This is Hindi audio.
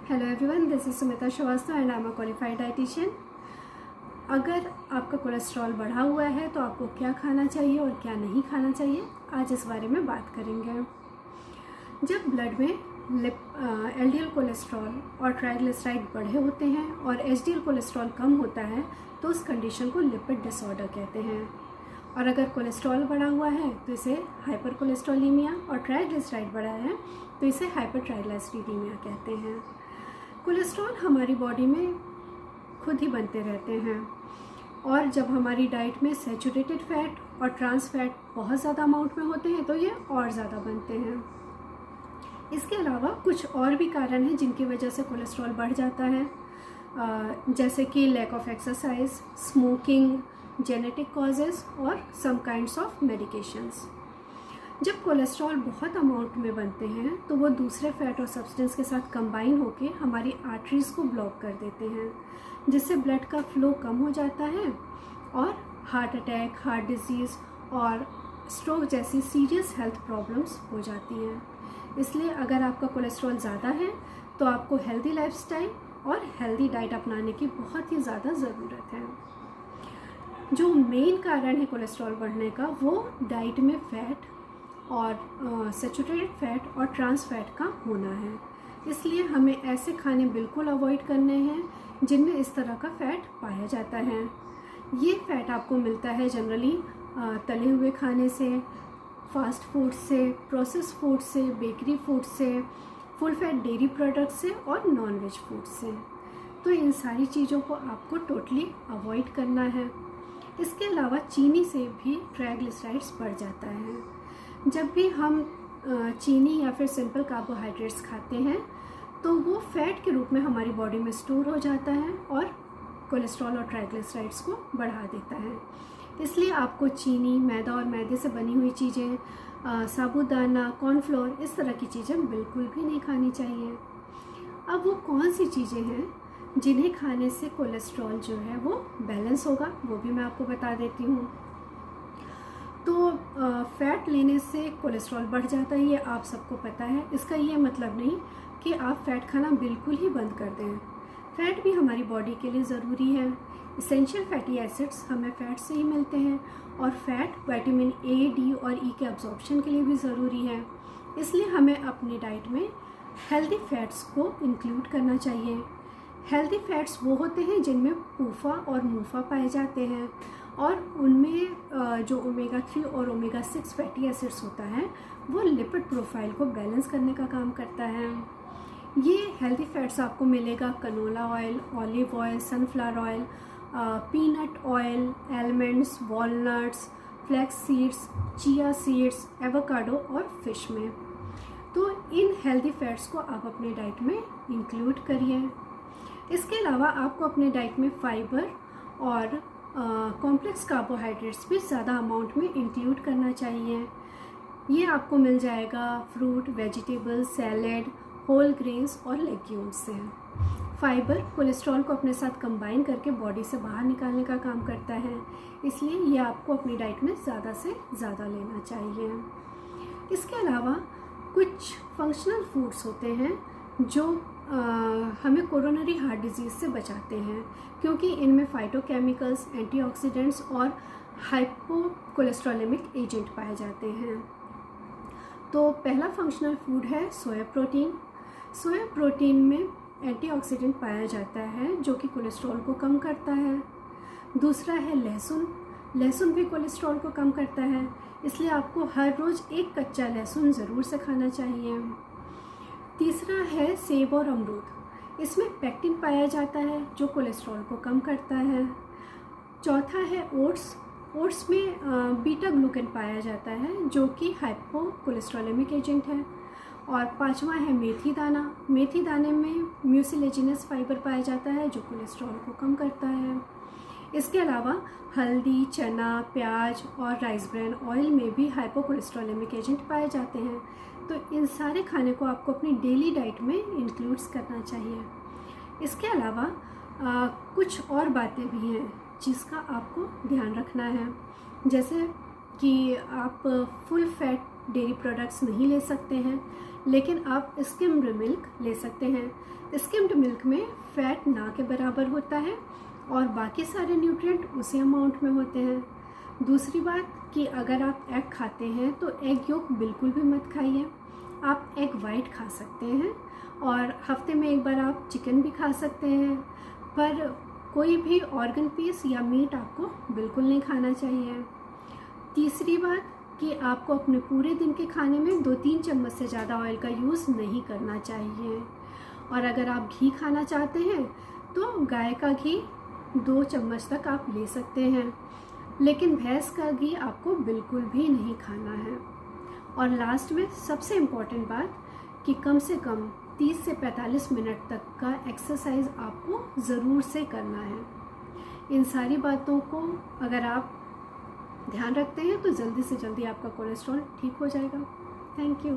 Hello everyone, this is Sumita Srivastava and I am a qualified dietitian. अगर आपका कोलेस्ट्रॉल बढ़ा हुआ है तो आपको क्या खाना चाहिए और क्या नहीं खाना चाहिए, आज इस बारे में बात करेंगे। जब ब्लड में एलडीएल कोलेस्ट्रॉल और ट्राइग्लिसराइड बढ़े होते हैं और एचडीएल कोलेस्ट्रॉल कम होता है तो उस कंडीशन को लिपिड डिसऑर्डर कहते हैं। और अगर कोलेस्ट्रॉल बढ़ा हुआ है तो इसे हाइपर कोलेस्ट्रोलीमिया और ट्राइग्लिसराइड बढ़ा है तो इसे हाइपर ट्राइग्लिसरीडीमिया कहते हैं। कोलेस्ट्रॉल हमारी बॉडी में खुद ही बनते रहते हैं और जब हमारी डाइट में सैचुरेटेड फैट और ट्रांस फैट बहुत ज़्यादा अमाउंट में होते हैं तो ये और ज़्यादा बनते हैं। इसके अलावा कुछ और भी कारण हैं जिनकी वजह से कोलेस्ट्रॉल बढ़ जाता है, जैसे कि lack of exercise, smoking, genetic causes और सम काइंड्स ऑफ मेडिकेशंस। जब कोलेस्ट्रॉल बहुत अमाउंट में बनते हैं तो वो दूसरे फैट और सब्सटेंस के साथ कंबाइन होकर हमारी आर्टरीज को ब्लॉक कर देते हैं, जिससे ब्लड का फ्लो कम हो जाता है और हार्ट अटैक, हार्ट डिजीज़ और स्ट्रोक जैसी सीरियस हेल्थ प्रॉब्लम्स हो जाती हैं। इसलिए अगर आपका कोलेस्ट्रॉल ज़्यादा है तो आपको हेल्दी लाइफस्टाइल और हेल्दी डाइट अपनाने की बहुत ही ज़्यादा ज़रूरत है। जो मेन कारण है कोलेस्ट्रॉल बढ़ने का वो डाइट में फ़ैट और सैचुरेटेड फैट और ट्रांस फैट का होना है। इसलिए हमें ऐसे खाने बिल्कुल अवॉइड करने हैं जिनमें इस तरह का फ़ैट पाया जाता है। ये फ़ैट आपको मिलता है जनरली तले हुए खाने से, फास्ट फूड से, प्रोसेस फूड से, बेकरी फूड से, फुल फैट डेयरी प्रोडक्ट से और नॉन वेज फूड से। तो इन सारी चीज़ों को आपको टोटली अवॉइड करना है। इसके अलावा चीनी से भी ट्राइग्लिसराइड्स बढ़ जाता है। जब भी हम चीनी या फिर सिंपल कार्बोहाइड्रेट्स खाते हैं तो वो फैट के रूप में हमारी बॉडी में स्टोर हो जाता है और कोलेस्ट्रॉल और ट्राइग्लिसराइड्स को बढ़ा देता है। इसलिए आपको चीनी, मैदा और मैदे से बनी हुई चीज़ें, साबूदाना, कॉर्नफ्लोर, इस तरह की चीज़ें बिल्कुल भी नहीं खानी चाहिए। अब वो कौन सी चीज़ें हैं जिन्हें खाने से कोलेस्ट्रॉल जो है वो बैलेंस होगा, वो भी मैं आपको बता देती हूँ। तो फ़ैट लेने से कोलेस्ट्रॉल बढ़ जाता है, ये आप सबको पता है। इसका ये मतलब नहीं कि आप फ़ैट खाना बिल्कुल ही बंद कर दें। फ़ैट भी हमारी बॉडी के लिए ज़रूरी है। इसेंशियल फैटी एसिड्स हमें फ़ैट से ही मिलते हैं और फ़ैट विटामिन ए, डी और ई के अब्जॉर्प्शन के लिए भी ज़रूरी है। इसलिए हमें अपनी डाइट में हेल्दी फ़ैट्स को इंक्लूड करना चाहिए। हेल्दी फ़ैट्स वो होते हैं जिनमें पूफा और मूफा पाए जाते हैं और उनमें जो ओमेगा 3 और ओमेगा 6 फैटी एसिड्स होता है वो लिपिड प्रोफाइल को बैलेंस करने का काम करता है। ये हेल्दी फैट्स आपको मिलेगा canola oil, olive oil, sunflower oil, peanut oil, almonds, walnuts, flax seeds, chia seeds, avocado और फिश में। तो इन हेल्दी फैट्स को आप अपने डाइट में इंक्लूड करिए। इसके अलावा आपको अपने डाइट में फाइबर और कॉम्प्लेक्स कार्बोहाइड्रेट्स भी ज़्यादा अमाउंट में इंक्लूड करना चाहिए। ये आपको मिल जाएगा fruit, vegetable, salad, whole grains और लेग्यूम्स से। फाइबर कोलेस्ट्रॉल को अपने साथ कंबाइन करके बॉडी से बाहर निकालने का काम करता है, इसलिए ये आपको अपनी डाइट में ज़्यादा से ज़्यादा लेना चाहिए। इसके अलावा कुछ फंक्शनल फूड्स होते हैं जो हमें कोरोनरी हार्ट डिजीज़ से बचाते हैं, क्योंकि इनमें फाइटोकेमिकल्स, एंटीऑक्सीडेंट्स और हाइपोकोलेस्ट्रोलेमिक एजेंट पाए जाते हैं। तो पहला फंक्शनल फूड है सोया प्रोटीन। सोया प्रोटीन में एंटीऑक्सीडेंट पाया जाता है जो कि कोलेस्ट्रॉल को कम करता है। दूसरा है लहसुन। लहसुन भी कोलेस्ट्रॉल को कम करता है, इसलिए आपको हर रोज़ एक कच्चा लहसुन ज़रूर से खाना चाहिए। तीसरा है सेब और अमरूद। इसमें पेक्टिन पाया जाता है जो कोलेस्ट्रॉल को कम करता है। चौथा है ओट्स। ओट्स में बीटा ग्लूकेन पाया जाता है जो कि हाइपोकोलेस्ट्रोलेमिक एजेंट है। और पांचवा है मेथी दाना। मेथी दाने में म्यूसिलेजिनस फाइबर पाया जाता है जो कोलेस्ट्रॉल को कम करता है। इसके अलावा हल्दी, चना, प्याज और राइस ब्रान ऑयल में भी हाइपोकोलेस्ट्रोलेमिक एजेंट पाए जाते हैं। तो इन सारे खाने को आपको अपनी डेली डाइट में इंक्लूड्स करना चाहिए। इसके अलावा कुछ और बातें भी हैं जिसका आपको ध्यान रखना है, जैसे कि आप फुल फैट डेयरी प्रोडक्ट्स नहीं ले सकते हैं, लेकिन आप स्किम्ड मिल्क ले सकते हैं। स्किम्ड मिल्क में फ़ैट ना के बराबर होता है और बाकी सारे न्यूट्रिएंट उसी अमाउंट में होते हैं। दूसरी बात कि अगर आप एग खाते हैं तो एग योक बिल्कुल भी मत खाइए। आप एग वाइट खा सकते हैं और हफ्ते में एक बार आप चिकन भी खा सकते हैं, पर कोई भी ऑर्गन पीस या मीट आपको बिल्कुल नहीं खाना चाहिए। तीसरी बात कि आपको अपने पूरे दिन के खाने में 2-3 चम्मच से ज़्यादा ऑयल का यूज़ नहीं करना चाहिए। और अगर आप घी खाना चाहते हैं तो गाय का घी 2 चम्मच तक आप ले सकते हैं, लेकिन भैंस का घी आपको बिल्कुल भी नहीं खाना है। और लास्ट में सबसे इम्पॉर्टेंट बात कि कम से कम 30 से 45 मिनट तक का एक्सरसाइज आपको ज़रूर से करना है। इन सारी बातों को अगर आप ध्यान रखते हैं तो जल्दी से जल्दी आपका कोलेस्ट्रॉल ठीक हो जाएगा। Thank you.